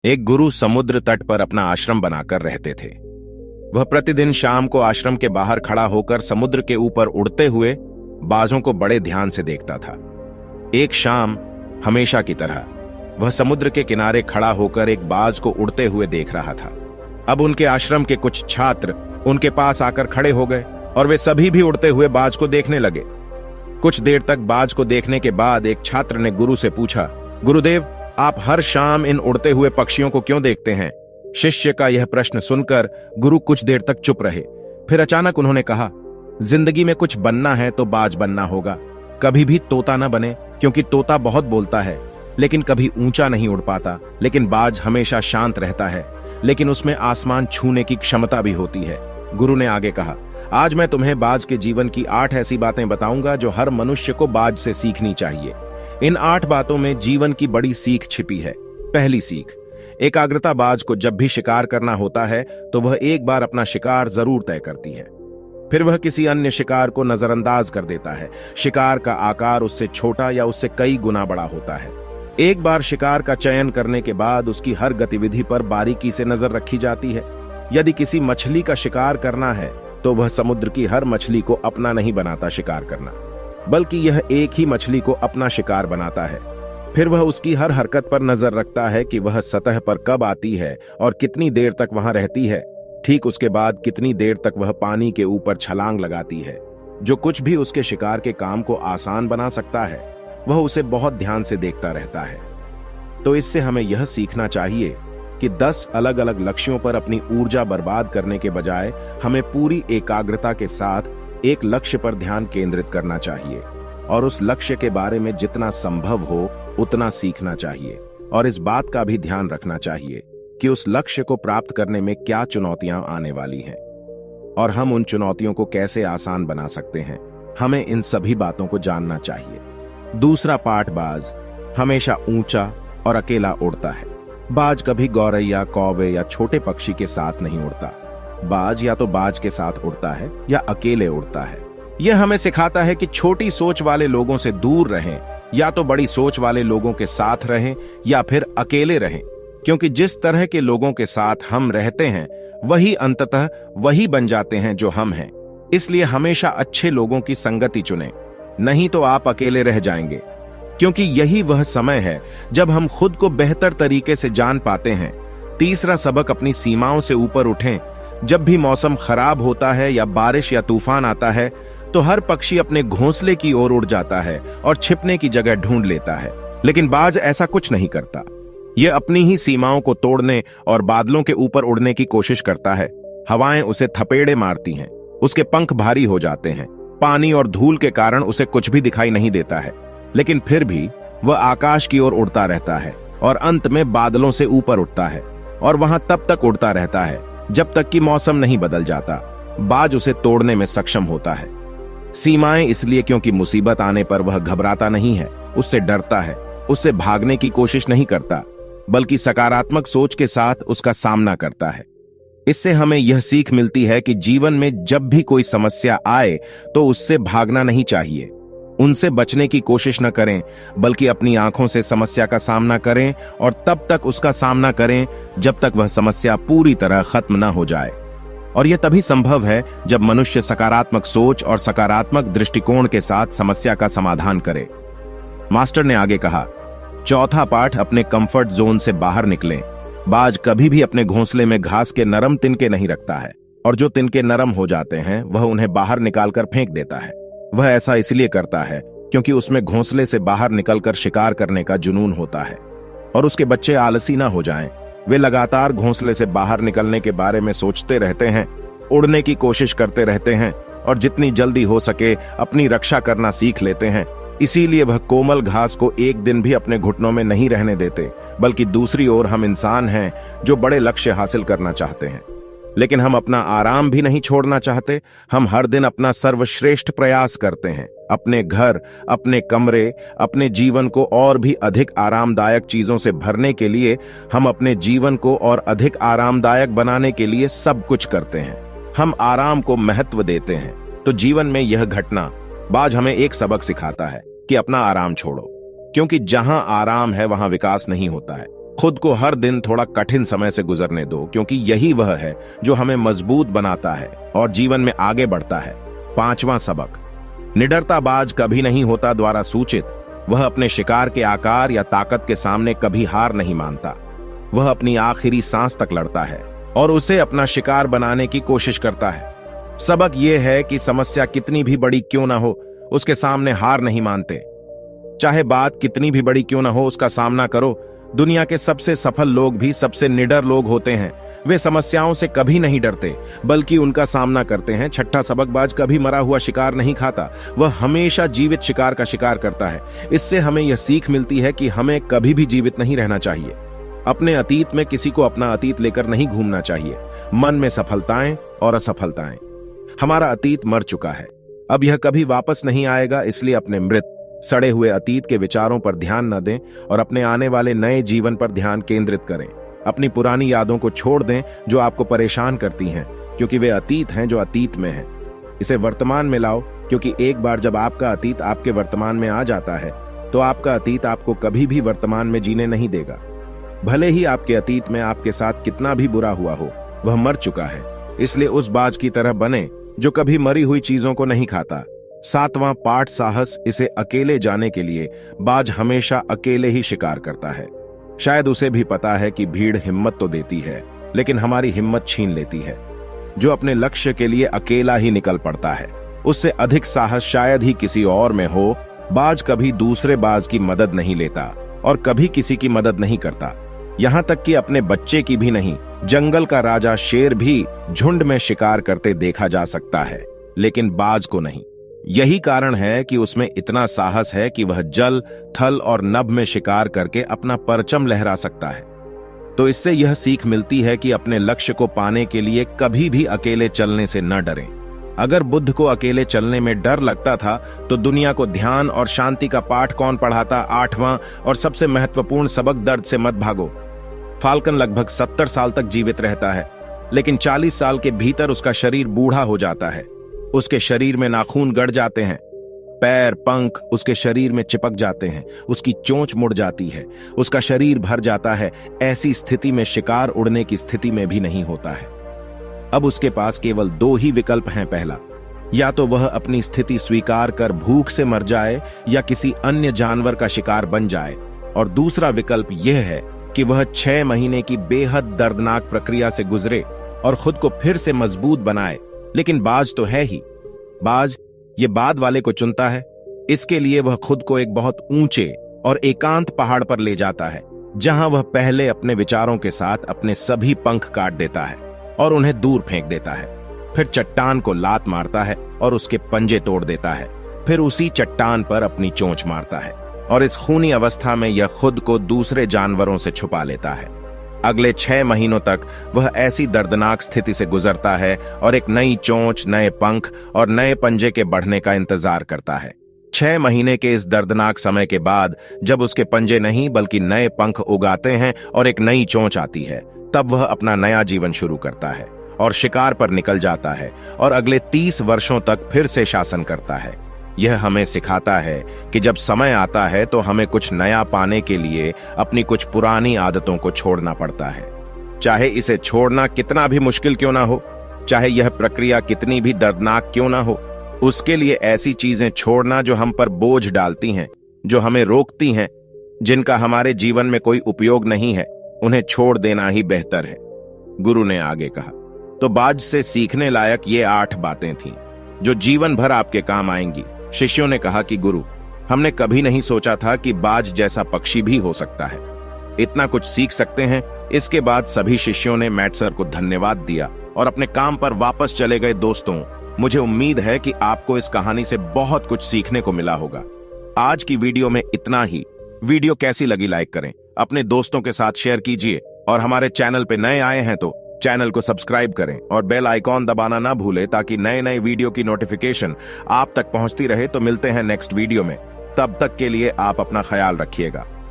एक गुरु समुद्र तट पर अपना आश्रम बनाकर रहते थे। वह प्रतिदिन शाम को आश्रम के बाहर खड़ा होकर समुद्र के ऊपर उड़ते हुए बाजों को बड़े ध्यान से देखता था। एक शाम हमेशा की तरह वह समुद्र के किनारे खड़ा होकर एक बाज को उड़ते हुए देख रहा था। अब उनके आश्रम के कुछ छात्र उनके पास आकर खड़े हो गए और वे सभी भी उड़ते हुए बाज को देखने लगे। कुछ देर तक बाज को देखने के बाद एक छात्र ने गुरु से पूछा, गुरुदेव, आप हर शाम इन उड़ते हुए पक्षियों को क्यों देखते हैं? शिष्य का यह प्रश्न सुनकर गुरु कुछ देर तक चुप रहे। फिर अचानक उन्होंने कहा, जिंदगी में कुछ बनना है तो बाज बनना होगा। कभी भी तोता न बने, क्योंकि तोता बहुत बोलता है लेकिन कभी ऊंचा नहीं उड़ पाता। लेकिन बाज हमेशा शांत रहता है, लेकिन उसमें आसमान छूने की क्षमता भी होती है। गुरु ने आगे कहा, आज मैं तुम्हें बाज के जीवन की 8 ऐसी बातें बताऊंगा जो हर मनुष्य को बाज से सीखनी चाहिए। इन 8 बातों में जीवन की बड़ी सीख छिपी है। पहली सीख, एकाग्रता। बाज को जब भी शिकार करना होता है तो वह एक बार अपना शिकार जरूर तय करती है, फिर वह किसी अन्य शिकार को नजरअंदाज कर देता है। शिकार का आकार उससे छोटा या उससे कई गुना बड़ा होता है। एक बार शिकार का चयन करने के बाद उसकी हर गतिविधि पर बारीकी से नजर रखी जाती है। यदि किसी मछली का शिकार करना है तो वह समुद्र की हर मछली को अपना नहीं बनाता शिकार करना, बल्कि यह एक ही मछली को अपना शिकार बनाता है। फिर वह उसकी हर हरकत पर नजर रखता है कि वह सतह पर कब आती है और कितनी देर तक वहां रहती है। ठीक उसके बाद कितनी देर तक वह पानी के ऊपर छलांग लगाती है। जो कुछ भी उसके शिकार के काम को आसान बना सकता है वह उसे बहुत ध्यान से देखता रहता है। तो इससे हमें यह सीखना चाहिए कि 10 अलग अलग लक्ष्यों पर अपनी ऊर्जा बर्बाद करने के बजाय हमें पूरी एकाग्रता के साथ एक लक्ष्य पर ध्यान केंद्रित करना चाहिए और उस लक्ष्य के बारे में जितना संभव हो उतना सीखना चाहिए। और इस बात का भी ध्यान रखना चाहिए कि उस लक्ष्य को प्राप्त करने में क्या चुनौतियां आने वाली हैं और हम उन चुनौतियों को कैसे आसान बना सकते हैं। हमें इन सभी बातों को जानना चाहिए। दूसरा पाठ, बाज हमेशा ऊंचा और अकेला उड़ता है। बाज कभी गौरैया, कौवे या छोटे पक्षी के साथ नहीं उड़ता। बाज या तो बाज के साथ उड़ता है या अकेले उड़ता है। यह हमें सिखाता है कि छोटी सोच वाले लोगों से दूर रहें, या तो बड़ी सोच वाले लोगों के साथ रहें या फिर अकेले रहें, क्योंकि जिस तरह के लोगों के साथ हम रहते हैं वही अंततः वही बन जाते हैं जो हम हैं। इसलिए हमेशा अच्छे लोगों की संगति चुनें, नहीं तो आप अकेले रह जाएंगे, क्योंकि यही वह समय है जब हम खुद को बेहतर तरीके से जान पाते हैं। तीसरा सबक, अपनी सीमाओं से ऊपर उठें। जब भी मौसम खराब होता है या बारिश या तूफान आता है तो हर पक्षी अपने घोंसले की ओर उड़ जाता है और छिपने की जगह ढूंढ लेता है, लेकिन बाज ऐसा कुछ नहीं करता। यह अपनी ही सीमाओं को तोड़ने और बादलों के ऊपर उड़ने की कोशिश करता है। हवाएं उसे थपेड़े मारती हैं, उसके पंख भारी हो जाते हैं, पानी और धूल के कारण उसे कुछ भी दिखाई नहीं देता है, लेकिन फिर भी वह आकाश की ओर उड़ता रहता है और अंत में बादलों से ऊपर उठता है और वहां तब तक उड़ता रहता है जब तक कि मौसम नहीं बदल जाता। बाज उसे तोड़ने में सक्षम होता है। सीमाएं इसलिए क्योंकि मुसीबत आने पर वह घबराता नहीं है, उससे डरता है, उससे भागने की कोशिश नहीं करता, बल्कि सकारात्मक सोच के साथ उसका सामना करता है। इससे हमें यह सीख मिलती है कि जीवन में जब भी कोई समस्या आए तो उससे भागना नहीं चाहिए, उनसे बचने की कोशिश न करें, बल्कि अपनी आंखों से समस्या का सामना करें और तब तक उसका सामना करें जब तक वह समस्या पूरी तरह खत्म न हो जाए। और यह तभी संभव है जब मनुष्य सकारात्मक सोच और सकारात्मक दृष्टिकोण के साथ समस्या का समाधान करे। मास्टर ने आगे कहा, चौथा पाठ, अपने कंफर्ट जोन से बाहर निकलें। बाज कभी भी अपने घोंसले में घास के नरम तिनके नहीं रखता है, और जो तिनके नरम हो जाते हैं वह उन्हें बाहर निकालकर फेंक देता है। वह ऐसा इसलिए करता है क्योंकि उसमें घोंसले से बाहर निकलकर शिकार करने का जुनून होता है और उसके बच्चे आलसी ना हो जाएं। वे लगातार घोंसले से बाहर निकलने के बारे में सोचते रहते हैं, उड़ने की कोशिश करते रहते हैं और जितनी जल्दी हो सके अपनी रक्षा करना सीख लेते हैं। इसीलिए वह कोमल घास को एक दिन भी अपने घुटनों में नहीं रहने देते, बल्कि दूसरी ओर हम इंसान हैं जो बड़े लक्ष्य हासिल करना चाहते हैं, लेकिन हम अपना आराम भी नहीं छोड़ना चाहते। हम हर दिन अपना सर्वश्रेष्ठ प्रयास करते हैं, अपने घर, अपने कमरे, अपने जीवन को और भी अधिक आरामदायक चीजों से भरने के लिए। हम अपने जीवन को और अधिक आरामदायक बनाने के लिए सब कुछ करते हैं। हम आराम को महत्व देते हैं। तो जीवन में यह घटना, बाज हमें एक सबक सिखाता है कि अपना आराम छोड़ो, क्योंकि जहां आराम है वहां विकास नहीं होता है। खुद को हर दिन थोड़ा कठिन समय से गुजरने दो, क्योंकि यही वह है जो हमें मजबूत बनाता है और जीवन में आगे बढ़ता है। 5वां सबक, निडरता बाज कभी नहीं होता द्वारा सूचित। वह अपने शिकार के आकार या ताकत के सामने कभी हार नहीं मानता। वह अपनी आखिरी सांस तक लड़ता है और उसे अपना शिकार बनाने की कोशिश करता है। सबक यह है कि समस्या कितनी भी बड़ी क्यों ना हो, उसके सामने हार नहीं मानते। चाहे बात कितनी भी बड़ी क्यों ना हो, उसका सामना करो। दुनिया के सबसे सफल लोग भी सबसे निडर लोग होते हैं। वे समस्याओं से कभी नहीं डरते, बल्कि उनका सामना करते हैं। 6ठा सबकबाज कभी मरा हुआ शिकार नहीं खाता, वह हमेशा जीवित शिकार का शिकार करता है। इससे हमें यह सीख मिलती है कि हमें कभी भी जीवित नहीं रहना चाहिए। अपने अतीत में किसी को अपना अतीत लेकर नहीं घूमना चाहिए। मन में सफलताएं और असफलताएं। हमारा अतीत मर चुका है, अब यह कभी वापस नहीं आएगा। इसलिए अपने मृत सड़े हुए अतीत के विचारों पर ध्यान न दें और अपने आने वाले नए जीवन पर ध्यान केंद्रित करें। अपनी पुरानी यादों को छोड़ दें जो आपको परेशान करती हैं, क्योंकि वे अतीत हैं जो अतीत में हैं। इसे वर्तमान में लाओ, क्योंकि एक बार जब आपका अतीत आपके वर्तमान में आ जाता है तो आपका अतीत आपको कभी भी वर्तमान में जीने नहीं देगा। भले ही आपके अतीत में आपके साथ कितना भी बुरा हुआ हो, वह मर चुका है। इसलिए उस बाज की तरह बने जो कभी मरी हुई चीजों को नहीं खाता। 7वां पाठ, साहस। इसे अकेले जाने के लिए बाज हमेशा अकेले ही शिकार करता है। शायद उसे भी पता है कि भीड़ हिम्मत तो देती है, लेकिन हमारी हिम्मत छीन लेती है। जो अपने लक्ष्य के लिए अकेला ही निकल पड़ता है, उससे अधिक साहस शायद ही किसी और में हो। बाज कभी दूसरे बाज की मदद नहीं लेता और कभी किसी की मदद नहीं करता, यहां तक कि अपने बच्चे की भी नहीं। जंगल का राजा शेर भी झुंड में शिकार करते देखा जा सकता है, लेकिन बाज को नहीं। यही कारण है कि उसमें इतना साहस है कि वह जल, थल और नभ में शिकार करके अपना परचम लहरा सकता है। तो इससे यह सीख मिलती है कि अपने लक्ष्य को पाने के लिए कभी भी अकेले चलने से न डरें। अगर बुद्ध को अकेले चलने में डर लगता था तो दुनिया को ध्यान और शांति का पाठ कौन पढ़ाता। 8वां और सबसे महत्वपूर्ण सबक, दर्द से मत भागो। फाल्कन लगभग 70 साल तक जीवित रहता है, लेकिन 40 साल के भीतर उसका शरीर बूढ़ा हो जाता है। उसके शरीर में नाखून गड़ जाते हैं, पैर, पंख उसके शरीर में चिपक जाते हैं, उसकी चोंच मुड़ जाती है, उसका शरीर भर जाता है। ऐसी स्थिति में शिकार उड़ने की स्थिति में भी नहीं होता है। अब उसके पास केवल 2 ही विकल्प हैं। पहला, या तो वह अपनी स्थिति स्वीकार कर भूख से मर जाए या किसी अन्य जानवर का शिकार बन जाए, और दूसरा विकल्प यह है कि वह 6 महीने की बेहद दर्दनाक प्रक्रिया से गुजरे और खुद को फिर से मजबूत बनाए। लेकिन बाज तो है ही। बाज ये बाद वाले को चुनता है। इसके लिए वह खुद को एक बहुत ऊंचे और एकांत पहाड़ पर ले जाता है, जहां वह पहले अपने विचारों के साथ अपने सभी पंख काट देता है और उन्हें दूर फेंक देता है। फिर चट्टान को लात मारता है और उसके पंजे तोड़ देता है। फिर उसी चट्टान पर अपनी चोंच मारता है और इस खूनी अवस्था में यह खुद को दूसरे जानवरों से छुपा लेता है। अगले 6 महीनों तक वह ऐसी दर्दनाक स्थिति से गुजरता है और एक नई चोंच, नए पंख और नए पंजे के बढ़ने का इंतजार करता है। 6 महीने के इस दर्दनाक समय के बाद जब उसके पंजे नहीं बल्कि नए पंख उगाते हैं और एक नई चोंच आती है, तब वह अपना नया जीवन शुरू करता है और शिकार पर निकल जाता है और अगले 30 वर्षों तक फिर से शासन करता है। यह हमें सिखाता है कि जब समय आता है तो हमें कुछ नया पाने के लिए अपनी कुछ पुरानी आदतों को छोड़ना पड़ता है। चाहे इसे छोड़ना कितना भी मुश्किल क्यों ना हो, चाहे यह प्रक्रिया कितनी भी दर्दनाक क्यों ना हो, उसके लिए ऐसी चीजें छोड़ना जो हम पर बोझ डालती हैं, जो हमें रोकती हैं, जिनका हमारे जीवन में कोई उपयोग नहीं है, उन्हें छोड़ देना ही बेहतर है। गुरु ने आगे कहा। तो बाज से सीखने लायक ये 8 बातें थीं जो जीवन भर आपके काम आएंगी। शिष्यों ने कहा कि गुरु, हमने कभी नहीं सोचा था कि बाज जैसा पक्षी भी हो सकता है, इतना कुछ सीख सकते हैं। इसके बाद सभी शिष्यों ने मैट सर को धन्यवाद दिया और अपने काम पर वापस चले गए। दोस्तों, मुझे उम्मीद है कि आपको इस कहानी से बहुत कुछ सीखने को मिला होगा। आज की वीडियो में इतना ही। वीडियो कैसी लगी लाइक करें, अपने दोस्तों के साथ शेयर कीजिए और हमारे चैनल पे नए आए हैं तो चैनल को सब्सक्राइब करें और बेल आइकॉन दबाना ना भूलें ताकि नए नए वीडियो की नोटिफिकेशन आप तक पहुंचती रहे। तो मिलते हैं नेक्स्ट वीडियो में, तब तक के लिए आप अपना ख्याल रखिएगा।